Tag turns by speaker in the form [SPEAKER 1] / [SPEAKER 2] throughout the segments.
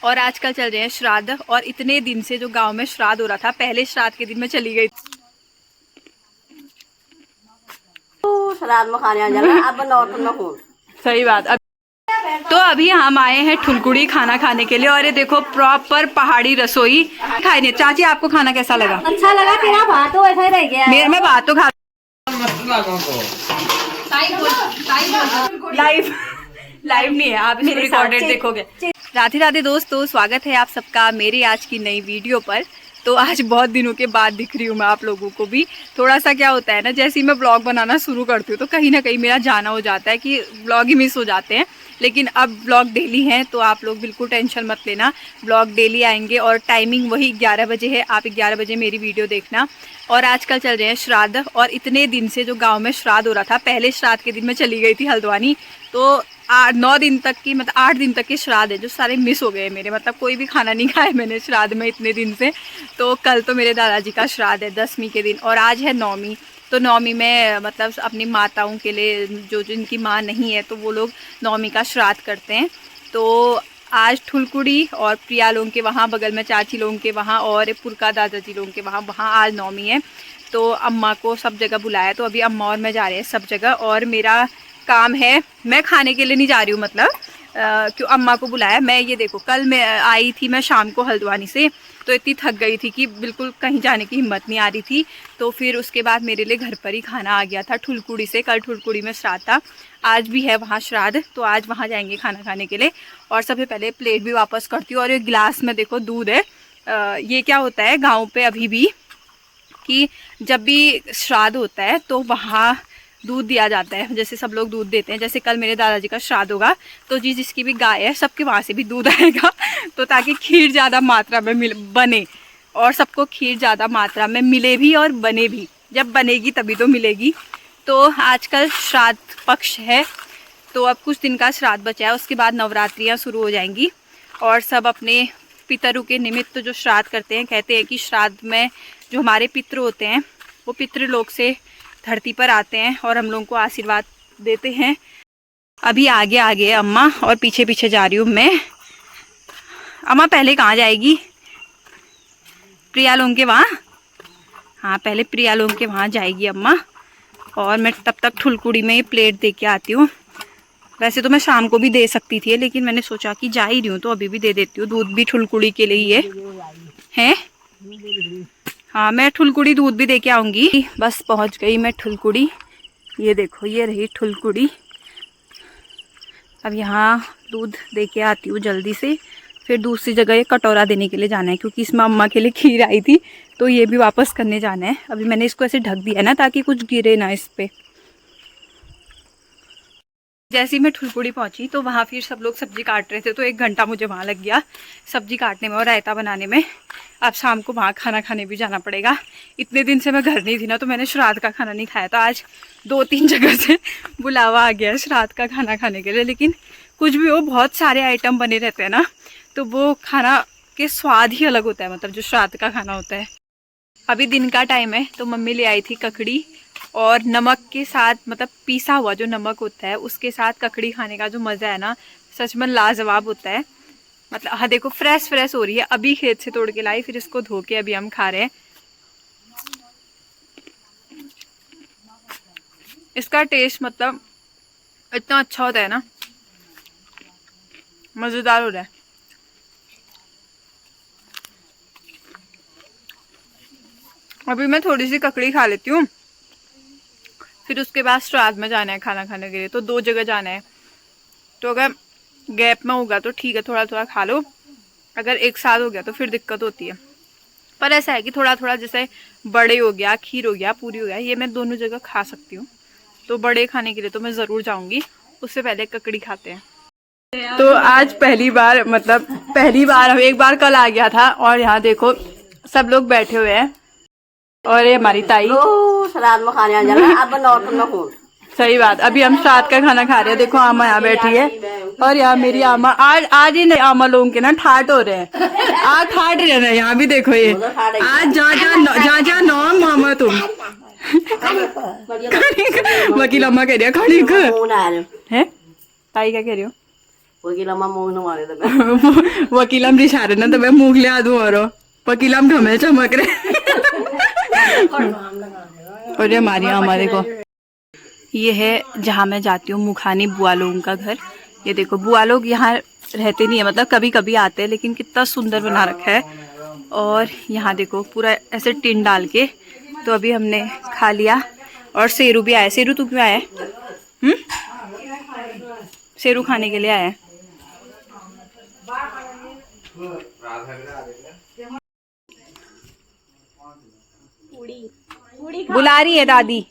[SPEAKER 1] और आजकल चल रहे हैं श्राद्ध। और इतने दिन से जो गांव में श्राद्ध हो रहा था, पहले श्राद्ध के दिन मैं चली गई
[SPEAKER 2] श्राद्ध में खाने जाना अब लौट में हूँ।
[SPEAKER 1] सही बात। तो अभी हम आए हैं ठुलकुड़ी खाना खाने के लिए। और ये देखो प्रॉपर पहाड़ी रसोई खाई नहीं। चाची आपको खाना कैसा लगा?
[SPEAKER 2] अच्छा लगा। तेरा भात तो ऐसा ही रह गया।
[SPEAKER 1] मेरे में बात तो खा लाइव नहीं है, आप इसको रिकॉर्डेड देखोगे। राधे राधे दोस्तों, स्वागत है आप सबका मेरी आज की नई वीडियो पर। तो आज बहुत दिनों के बाद दिख रही हूँ मैं आप लोगों को भी। थोड़ा सा क्या होता है ना, जैसे ही मैं ब्लॉग बनाना शुरू करती हूँ तो कहीं ना कहीं मेरा जाना हो जाता है कि ब्लॉग ही मिस हो जाते हैं। लेकिन अब ब्लॉग डेली हैं तो आप लोग बिल्कुल टेंशन मत लेना, ब्लॉग डेली आएंगे। और टाइमिंग वही 11 बजे है, आप 11 बजे मेरी वीडियो देखना। और आजकल चल रहे हैं श्राद्ध। और इतने दिन से जो गांव में श्राद्ध हो रहा था, पहले श्राद्ध के दिन मैं चली गई थी हल्द्वानी, तो 9 दिन तक की मतलब 8 दिन तक के श्राद्ध है जो सारे मिस हो गए मेरे। मतलब कोई भी खाना नहीं खाया मैंने श्राद्ध में इतने दिन से। तो कल तो मेरे दादाजी का श्राद्ध है 10वीं के दिन, और आज है 9वीं। तो 9वीं में मतलब अपनी माताओं के लिए, जो जिनकी माँ नहीं है तो वो लोग 9वीं का श्राद्ध करते हैं। तो आज ठुलकुड़ी और प्रिया लोगों के वहाँ, बगल में चाची लोगों के वहाँ, और पुरका दादाजी लोगों के वहाँ आज 9वीं है। तो अम्मा को सब जगह बुलाया, तो अभी अम्मा और मैं जा रहे हैं सब जगह। और मेरा काम है, मैं खाने के लिए नहीं जा रही हूँ, मतलब क्यों अम्मा को बुलाया। मैं ये देखो, कल मैं आई थी मैं शाम को हल्द्वानी से, तो इतनी थक गई थी कि बिल्कुल कहीं जाने की हिम्मत नहीं आ रही थी। तो फिर उसके बाद मेरे लिए घर पर ही खाना आ गया था ठुलकुड़ी से। कल ठुलकुड़ी में श्राद्ध था, आज भी है वहाँ श्राद्ध, तो आज वहाँ जाएंगे खाना खाने के लिए। और सबसे पहले प्लेट भी वापस करती हूँ। और ये गिलास में देखो दूध है। ये क्या होता है गाँव पे अभी भी, कि जब भी श्राद्ध होता है तो वहाँ दूध दिया जाता है। जैसे सब लोग दूध देते हैं, जैसे कल मेरे दादाजी का श्राद्ध होगा तो जिसकी भी गाय है सबके वहाँ से भी दूध आएगा, तो ताकि खीर ज़्यादा मात्रा में बने, और सबको खीर ज़्यादा मात्रा में मिले भी और बने भी। जब बनेगी तभी तो मिलेगी। तो आजकल श्राद्ध पक्ष है, तो अब कुछ दिन का श्राद्ध बचा है, उसके बाद नवरात्रियाँ शुरू हो जाएंगी। और सब अपने पितरों के निमित्त जो श्राद्ध करते हैं, कहते हैं कि श्राद्ध में जो हमारे पितृ होते हैं वो पितृलोक से धरती पर आते हैं और हम लोगों को आशीर्वाद देते हैं। अभी आगे आगे अम्मा और पीछे पीछे जा रही हूँ मैं। अम्मा पहले कहाँ जाएगी? प्रिया लोगों के वहाँ। हाँ, पहले प्रिया लोगों के वहाँ जाएगी अम्मा, और मैं तब तक ठुलकुड़ी में प्लेट दे के आती हूँ। वैसे तो मैं शाम को भी दे सकती थी, लेकिन मैंने सोचा कि जा ही रही हूँ तो अभी भी दे देती हूँ। दूध भी ठुलकुड़ी के लिए ही है। हाँ, मैं ठुलकुड़ी दूध भी दे के आऊँगी। बस पहुँच गई मैं ठुलकुड़ी। ये देखो, ये रही ठुलकुड़ी। अब यहाँ दूध दे के आती हूँ जल्दी से। फिर दूसरी जगह ये कटोरा देने के लिए जाना है, क्योंकि इसमें अम्मा के लिए खीर आई थी, तो ये भी वापस करने जाना है। अभी मैंने इसको ऐसे ढक दिया ना ताकि कुछ गिरे ना इस पर। जैसे ही मैं ठुलकुड़ी पहुंची तो वहाँ फिर सब लोग सब्जी काट रहे थे, तो 1 घंटा मुझे वहाँ लग गया सब्जी काटने में और रायता बनाने में। अब शाम को वहाँ खाना खाने भी जाना पड़ेगा। इतने दिन से मैं घर नहीं थी ना, तो मैंने श्राद्ध का खाना नहीं खाया। तो आज 2-3 जगह से बुलावा आ गया है श्राद्ध का खाना खाने के लिए। लेकिन कुछ भी हो, बहुत सारे आइटम बने रहते हैं ना, तो वो खाना के स्वाद ही अलग होता है, मतलब जो श्राद्ध का खाना होता है। अभी दिन का टाइम है, तो मम्मी ले आई थी ककड़ी, और नमक के साथ, मतलब पीसा हुआ जो नमक होता है उसके साथ ककड़ी खाने का जो मज़ा है ना, सच में लाजवाब होता है। मतलब हाँ देखो, फ्रेश फ्रेश हो रही है, अभी खेत से तोड़ के लाई, फिर इसको धो के अभी हम खा रहे हैं। इसका टेस्ट मतलब इतना अच्छा होता है ना, मज़ेदार हो रहा है। अभी मैं थोड़ी सी ककड़ी खा लेती हूँ, फिर उसके बाद श्राद्ध में जाना है खाना खाने के लिए। तो 2 जगह जाना है, तो अगर गैप में होगा तो ठीक है, थोड़ा थोड़ा खा लो। अगर एक साथ हो गया तो फिर दिक्कत होती है। पर ऐसा है कि थोड़ा थोड़ा, जैसे बड़े हो गया, खीर हो गया, पूरी हो गया, ये मैं दोनों जगह खा सकती हूँ। तो बड़े खाने के लिए तो मैं ज़रूर जाऊँगी, उससे पहले ककड़ी खाते हैं। तो आज पहली बार, मतलब पहली बार, हम एक बार कल आ गया था, और यहाँ देखो सब लोग बैठे हुए हैं। और ये हमारी ताई
[SPEAKER 2] श्राद्ध में खाने जाना अब लौट में हूँ।
[SPEAKER 1] सही बात। अभी हम श्राद्ध का खाना खा रहे हैं। देखो आमा यहाँ बैठी है, और यहाँ मेरी आमा। आज ही नहीं, आमा लोगों के ना ठाट हो रहे हैं, आज ठाट रहे हैं। यहाँ भी देखो, ये आज जा नौ मामा तुम। वकील अम्मा कह रही है खड़ी है। ताई क्या कह रही हो?
[SPEAKER 2] वकील अम्मा मुंह न मारे तो मैं
[SPEAKER 1] वकीलम रिशारे ना तो मैं मूंग ले आ दूं और वकीलम घमे चमक रहे। और ये हमारी हमारे को ये है जहाँ मैं जाती हूँ मुखानी बुआ लोगों का घर। ये देखो बुआ लोग यहाँ रहते नहीं है, मतलब कभी कभी आते हैं, लेकिन कितना सुंदर बना रखा है। और यहाँ देखो पूरा ऐसे टिन डाल के। तो अभी हमने खा लिया और शेरू भी आया। शेरू तू क्यों आया है? शेरू खाने के लिए आया है। बुला रही है दादी।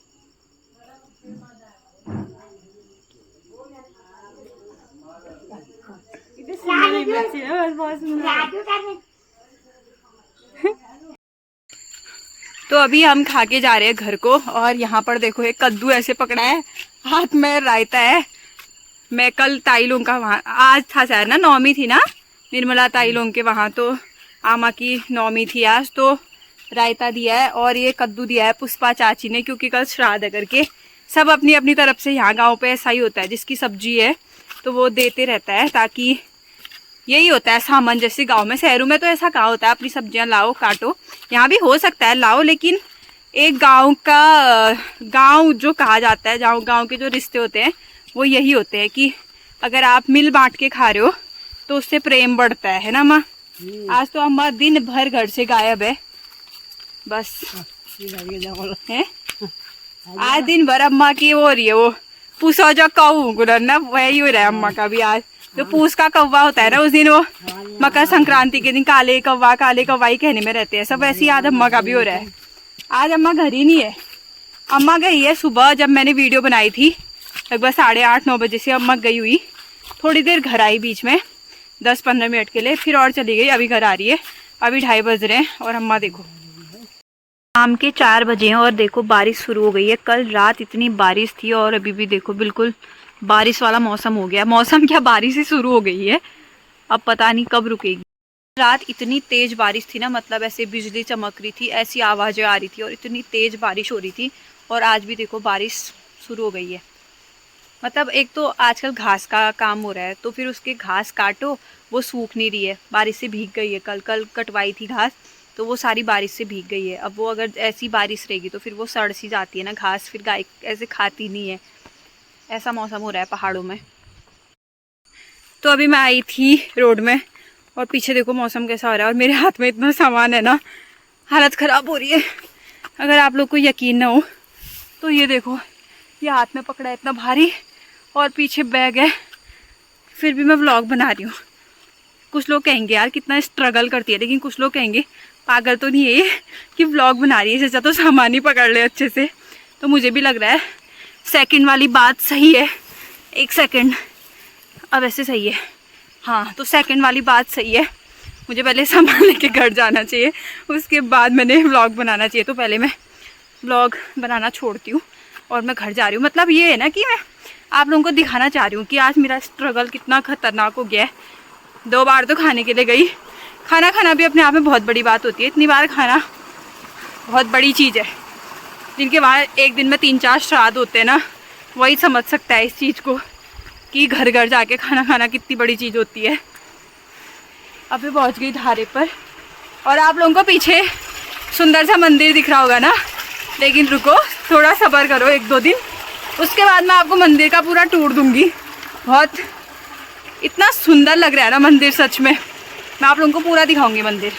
[SPEAKER 1] तो अभी हम खा के जा रहे हैं घर को। और यहाँ पर देखो एक कद्दू ऐसे पकड़ा है, हाथ में रायता है। मैं कल ताई लोग का वहाँ आज था शायद ना, नौमी थी ना निर्मला ताई लोग के वहाँ, तो आमा की नौमी थी आज, तो रायता दिया है और ये कद्दू दिया है पुष्पा चाची ने, क्योंकि कल श्राद्ध है करके। सब अपनी अपनी तरफ से, यहाँ गांव पे ऐसा ही होता है, जिसकी सब्जी है तो वो देते रहता है, ताकि यही होता है सामंजस्य गांव में। शहरों में तो ऐसा कहाँ होता है अपनी सब्जियां लाओ काटो, यहाँ भी हो सकता है लाओ, लेकिन एक गांव जो कहा जाता है, गांव के जो रिश्ते होते हैं वो यही होते हैं कि अगर आप मिल बांट के खा रहे हो तो उससे प्रेम बढ़ता है ना अम्मा? आज तो अम्मा दिन भर घर से गायब है बस है। आज दिन भर अम्मा की वो हो रही है, वो पूछो जो कऊ ना वही हो रहा है अम्मा का भी। आज जो पूस का कौवा होता है ना, उस दिन वो मकर संक्रांति के दिन काले कौवा ही कहने में रहते हैं सब, ऐसी आज अम्मा का भी हो रहा है। आज अम्मा घर ही नहीं है, अम्मा गई है सुबह जब मैंने वीडियो बनाई थी लगभग 8:30-9 बजे से अम्मा गई हुई, थोड़ी देर घर आई बीच में 10-15 मिनट के लिए, फिर और चली गई। अभी घर आ रही है, अभी 2:30 बज रहे हैं और अम्मा देखो शाम के 4 बजे हैं और देखो बारिश शुरू हो गई है। कल रात इतनी बारिश थी और अभी भी देखो बिल्कुल बारिश वाला मौसम हो गया। मौसम क्या, बारिश ही शुरू हो गई है, अब पता नहीं कब रुकेगी। रात इतनी तेज बारिश थी ना, मतलब ऐसे बिजली चमक रही थी, ऐसी आवाज़ें आ रही थी और इतनी तेज बारिश हो रही थी। और आज भी देखो बारिश शुरू हो गई है। मतलब एक तो आजकल घास का काम हो रहा है, तो फिर उसके घास काटो, वो सूख नहीं रही है, बारिश से भीग गई है। कल कटवाई थी घास, तो वो सारी बारिश से भीग गई है। अब वो अगर ऐसी बारिश रहेगी तो फिर वो सड़ सी जाती है ना घास, फिर गाय ऐसे खाती नहीं है। ऐसा मौसम हो रहा है पहाड़ों में। तो अभी मैं आई थी रोड में और पीछे देखो मौसम कैसा हो रहा है, और मेरे हाथ में इतना सामान है ना, हालत ख़राब हो रही है। अगर आप लोग को यकीन ना हो तो ये देखो, ये हाथ में पकड़ा है इतना भारी और पीछे बैग है, फिर भी मैं व्लॉग बना रही हूँ। कुछ लोग कहेंगे यार कितना स्ट्रगल करती है, लेकिन कुछ लोग कहेंगे पागल तो नहीं है ये कि व्लॉग बना रही है, जैसा तो सामान ही पकड़ ले अच्छे से। तो मुझे भी लग रहा है सेकंड वाली बात सही है। 1 सेकंड, अब ऐसे सही है, हाँ तो सेकंड वाली बात सही है। मुझे पहले सामान लेके घर जाना चाहिए, उसके बाद मैंने व्लॉग बनाना चाहिए। तो पहले मैं व्लॉग बनाना छोड़ती हूँ और मैं घर जा रही हूँ। मतलब ये है ना कि मैं आप लोगों को दिखाना चाह रही हूँ कि आज मेरा स्ट्रगल कितना ख़तरनाक हो गया है। 2 बार तो खाने के लिए गई। खाना भी अपने आप में बहुत बड़ी बात होती है, इतनी बार खाना बहुत बड़ी चीज़ है। जिनके वहाँ एक दिन में 3-4 श्राद्ध होते हैं ना, वही समझ सकता है इस चीज़ को कि घर घर जाके खाना खाना कितनी बड़ी चीज़ होती है। अभी पहुँच गई धारे पर और आप लोगों को पीछे सुंदर सा मंदिर दिख रहा होगा ना, लेकिन रुको थोड़ा सब्र करो 1-2 दिन, उसके बाद मैं आपको मंदिर का पूरा टूर दूंगी। बहुत इतना सुंदर लग रहा है ना मंदिर, सच में मैं आप लोगों को पूरा दिखाऊंगी मंदिर।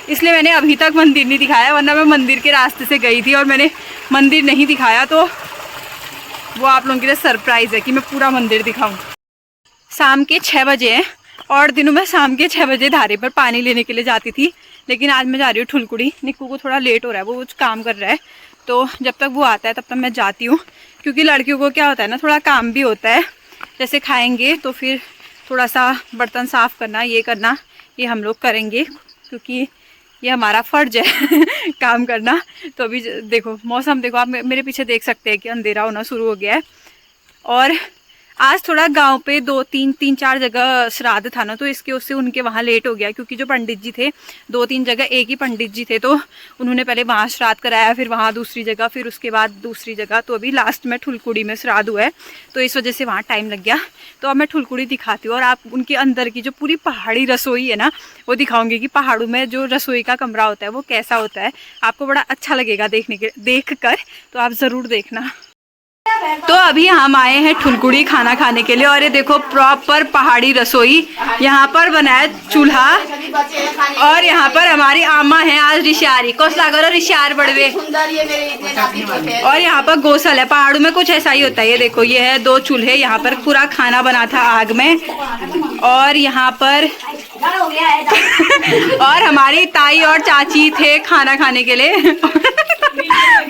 [SPEAKER 1] इसलिए मैंने अभी तक मंदिर नहीं दिखाया, वरना मैं मंदिर के रास्ते से गई थी और मैंने मंदिर नहीं दिखाया, तो वो आप लोगों के लिए सरप्राइज़ है कि मैं पूरा मंदिर दिखाऊं। शाम के 6 बजे हैं और दिनों में शाम के 6 बजे धारे पर पानी लेने के लिए जाती थी, लेकिन आज मैं जा रही हूँ ठुलकुड़ी। निक्कू को थोड़ा लेट हो रहा है, वो कुछ काम कर रहा है, तो जब तक वो आता है तब तक मैं जाती हूँ। क्योंकि लड़कियों को क्या होता है ना, थोड़ा काम भी होता है, जैसे खाएंगे तो फिर थोड़ा सा बर्तन साफ़ करना, ये करना, ये हम लोग करेंगे क्योंकि ये हमारा फ़र्ज है काम करना। तो अभी देखो मौसम देखो, आप मेरे पीछे देख सकते हैं कि अंधेरा होना शुरू हो गया है। और आज थोड़ा गांव पे तीन चार जगह श्राद्ध था ना, तो इसके उससे उनके वहाँ लेट हो गया, क्योंकि जो पंडित जी थे 2-3 जगह एक ही पंडित जी थे, तो उन्होंने पहले वहाँ श्राद्ध कराया, फिर वहाँ दूसरी जगह, फिर उसके बाद दूसरी जगह, तो अभी लास्ट में ठुलकुड़ी में श्राद्ध हुआ है, तो इस वजह से वहाँ टाइम लग गया। तो अब मैं ठुलकुड़ी दिखाती हूँ और आप उनके अंदर की जो पूरी पहाड़ी रसोई है ना वो दिखाऊंगी कि पहाड़ों में जो रसोई का कमरा होता है वो कैसा होता है। आपको बड़ा अच्छा लगेगा देख कर, तो आप ज़रूर देखना। तो अभी हम आए हैं ठुलकुड़ी खाना खाने के लिए, और ये देखो प्रॉपर पहाड़ी रसोई, यहाँ पर बना है चूल्हा, और यहाँ पर हमारी आमा है आज रिश्यारी कोसला करो रिश्यार बड़वे, और यहाँ पर गौसल है। पहाड़ों में कुछ ऐसा ही होता है। ये देखो ये है 2 चूल्हे, यहाँ पर पूरा खाना बना था आग में, और यहाँ पर और हमारी ताई और चाची थे खाना खाने के लिए।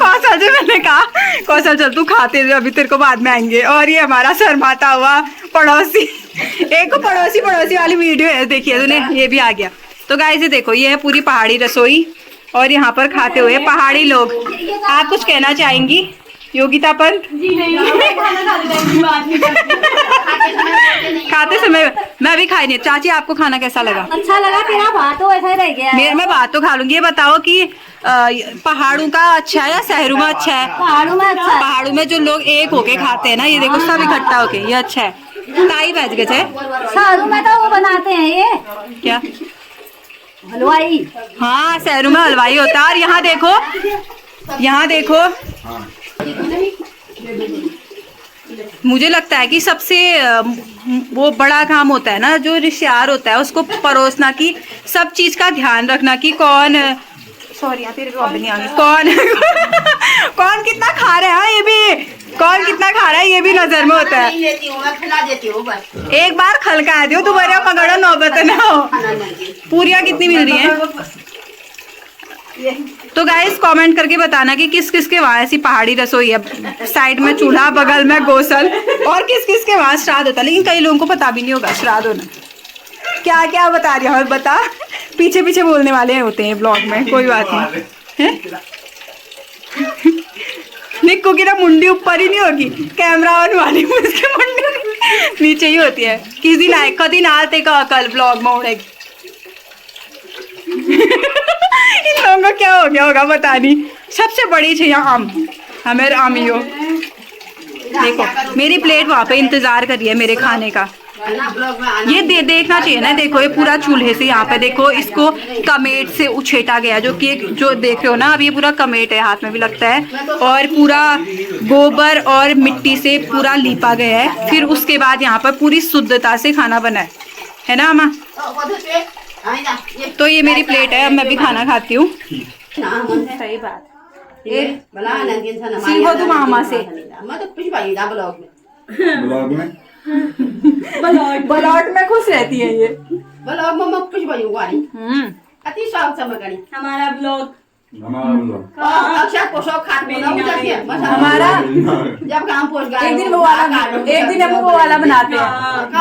[SPEAKER 1] कौशल से मैंने कहा कौशल चल तू खाते रहे, अभी तेरे को बाद में आएंगे। और ये हमारा शर्माता हुआ पड़ोसी, एक पड़ोसी वाली वीडियो है, देखिए तूने, ये भी आ गया। तो गाइस ये देखो ये है पूरी पहाड़ी रसोई, और यहाँ पर खाते हुए पहाड़ी लोग। आप कुछ कहना चाहेंगी योगिता पंत? जी नहीं, खाते समय मैं भी खाई नहीं। चाची आपको खाना कैसा लगा?
[SPEAKER 2] अच्छा लगा, तेरा भात तो ऐसा ही रह गया।
[SPEAKER 1] मैं भात तो खा लूंगी। ये बताओ कि पहाड़ों का अच्छा है या शहरों में अच्छा है?
[SPEAKER 2] पहाड़ों में अच्छा है।
[SPEAKER 1] पहाड़ों में जो लोग एक होके खाते हैं ना, ये देखो सब इकट्ठा होके, ये अच्छा है। ताई बैठ गए थे।
[SPEAKER 2] शहरों में तो वो बनाते हैं ये
[SPEAKER 1] क्या,
[SPEAKER 2] हलवाई।
[SPEAKER 1] हाँ शहरों में हलवाई होता है। और यहाँ देखो, यहाँ देखो, मुझे लगता है कि सबसे वो बड़ा काम होता है ना, जो रिश्तेदार होता है उसको परोसना, की सब चीज का ध्यान रखना कि कौन, सॉरी तेरे को नहीं आ गई, कौन कितना खा रहा है, ये भी कौन कितना खा रहा है ये भी नजर में होता है। एक बार खलका दियो दोबारा पकड़ो, नौबत ना हो। पूरियां कितनी मिल रही हैं? तो गाइस कमेंट करके बताना कि किस किस के वहाँ ऐसी पहाड़ी रसोई है, साइड में चूल्हा, बगल में गौसल, और किस किस के वहाँ श्राद्ध होता है। लेकिन कई लोगों को पता भी नहीं होगा श्राद्ध होना क्या क्या। बता रही हूँ, बता पीछे पीछे बोलने वाले होते हैं ब्लॉग में, कोई बात नहीं है। निक्कू की ना मुंडी ऊपर ही नहीं होगी, कैमरा ऑन वाली उसकी मुंडी नीचे ही होती है। किस दिन आए, कदी ना आते का कल ब्लॉग में उड़ेगी। इन लोगों को क्या हो गया होगा पता नहीं। सबसे बड़ी चाहिए आम, हमें आमियो। देखो मेरी प्लेट वहाँ पे इंतजार कर रही है मेरे खाने का। ये देखना चाहिए ना, देखो ये पूरा चूल्हे से, यहाँ पे देखो इसको कमेट से उछेटा गया, जो कि जो देख रहे हो ना, अब ये पूरा कमेट है, हाथ में भी लगता है, और पूरा गोबर और मिट्टी से पूरा लीपा गया है। फिर उसके बाद यहाँ पर पूरी शुद्धता से खाना बना है ना अम्मा? तो ये मेरी प्लेट है, अब मैं भी खाना खाती हूँ। सही बात। सीखो तुम मामा से। बलौट में खुश रहती है ये। हमारा ब्लॉग हमारा
[SPEAKER 2] जब काम पोस्ट
[SPEAKER 1] एक दिन वो वाला बनाते हैं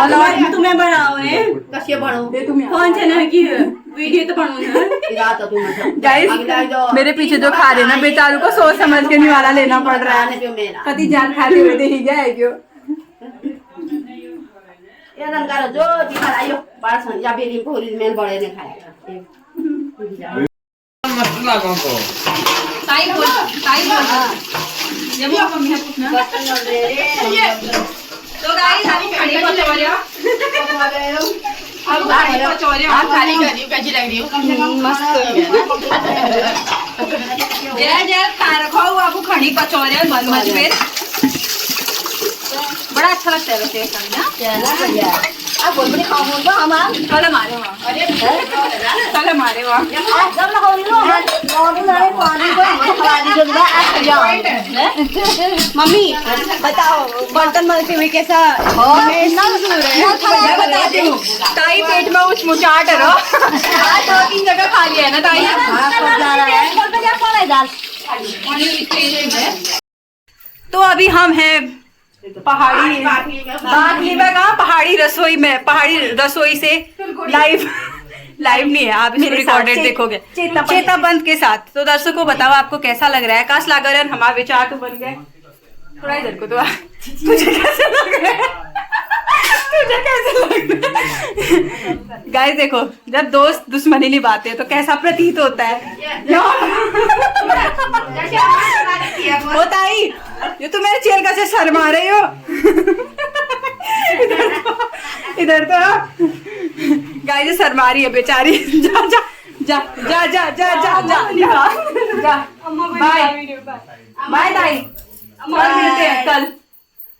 [SPEAKER 2] ब्लॉग तुम्हें बनाओ है कसिए बढ़ो
[SPEAKER 1] कौन चैनल की वीडियो तो गाइस मेरे पीछे जो खा रहे ना बेचारों को सोच समझ के निवाला लेना पड़ रहा है। कति जान खाते हुए देखी जाए क्यों
[SPEAKER 2] ये रंगारो जो दिखायो बड़ा सन या बेली भोरी में बड़े ने खाया
[SPEAKER 3] मस्त लागो तो
[SPEAKER 1] ताई बोल जब वो मम्मी ने पूछना तो गाइस हम खड़ी कचौरियां अब खड़ी कचौरियां आप खाली कर रही हो, कैसी लग रही हो? मस्त जय जय खा रखो आपको खड़ी कचौरियां बन मच में बड़ा अच्छा लगता है वैसे खाना
[SPEAKER 2] चला भैया अब बोल बड़ी खाओ तो हम
[SPEAKER 1] कल हमारे वहाँ कल हमारे वहाँ
[SPEAKER 2] जब ना होली लो और ना पानी को खवाली जो बा आ जाओ
[SPEAKER 1] मम्मी बताओ बर्तन मलते हुए कैसा मैं बताती हूँ। ताई पेट में उच मुचाट रहो आज 2-3 जगह खा लिया है ना ताई। तो अभी हम हैं पहाड़ी बागली में, कहाँ पहाड़ी रसोई में, पहाड़ी रसोई से लाइव नहीं है, आप इसको रिकॉर्डेड देखोगे चेता बंद के साथ। तो दर्शकों बताओ आपको कैसा लग रहा है? काश लागरन हमारे विचार तो बन गए थोड़ा इधर को तो तुझे कैसे लग रहा है? तुझे कैसे लग रहा है? गाइस देखो, जब दोस्त दुश्मनी निभाते हैं तो कैसा प्रतीत होता है। होता ही, ये तो मेरे चेल का से शर्मा रही हो। इधर तो गाइस शर्मा रही है बेचारी। जा जा जा जा जा जा जा जा जा। बाय बाय बाय, कल मिलते हैं,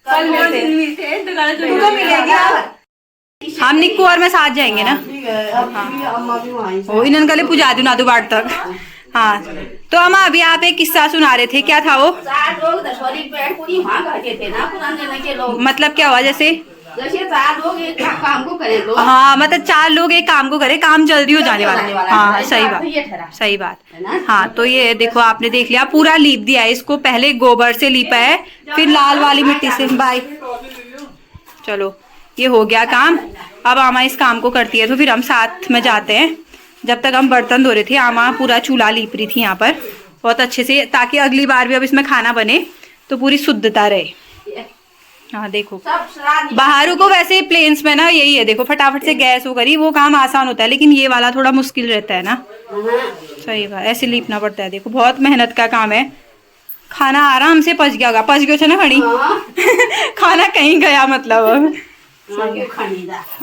[SPEAKER 1] कल मिलते हैं। तू तो मिलेगी। हम निक्कू और मैं साथ जाएंगे ना।
[SPEAKER 2] अम्मा भी वहीं से।
[SPEAKER 1] ओ इन्हन कल पूजा दू नादू बाट तक। हाँ तो अम्मा अभी आप एक किस्सा सुना रहे थे, क्या था वो?
[SPEAKER 2] 4 लोग दशहरी पे पूरी वहाँ करते थे ना पुराने के लोग।
[SPEAKER 1] मतलब क्या हुआ? जैसे
[SPEAKER 2] 4 लोग एक काम को करें तो।
[SPEAKER 1] हाँ मतलब 4 लोग एक काम को करें, काम जल्दी हो जाने वाला है। हाँ सही बात, सही बात। हाँ तो ये देखो आपने देख लिया, पूरा लीप दिया है इसको। पहले गोबर से लीपा है, फिर लाल वाली मिट्टी से। बाय। चलो ये हो गया काम। अब आमा इस काम को करती है तो फिर हम साथ में जाते हैं। जब तक हम बर्तन धो रहे थे आमा पूरा चूल्हा लीप रही थी यहाँ पर बहुत अच्छे से, ताकि अगली बार भी अब इसमें खाना बने तो पूरी शुद्धता रहे। हाँ देखो बाहरों को वैसे प्लेन्स में ना यही है, देखो फटाफट से गैस हो करी, वो काम आसान होता है, लेकिन ये वाला थोड़ा मुश्किल रहता है ना। सही बात, ऐसे लीपना पड़ता है। देखो बहुत मेहनत का काम है। खाना आराम से पच गया होगा, पच गयो ना खड़ी। खाना कहीं गया मतलब।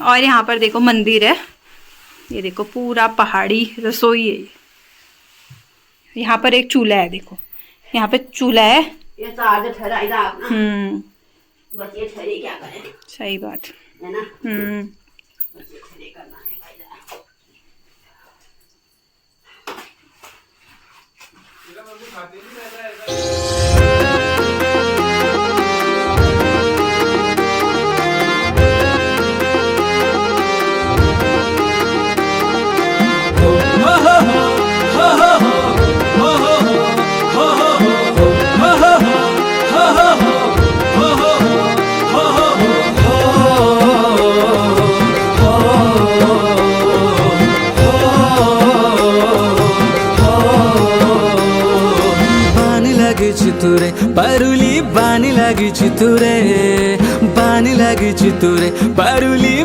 [SPEAKER 1] और यहाँ पर देखो मंदिर है, ये देखो पूरा पहाड़ी रसोई है। यहाँ पर एक चूल्हा है, देखो यहाँ पे चूल्हा है।
[SPEAKER 2] बच्चे ठहरे क्या करें।
[SPEAKER 1] सही बात
[SPEAKER 2] है ना। बच्चे ठहरे करना है
[SPEAKER 3] तुरे पारुली बानी लागी तुरे, बानी लागी तुरे पारुली।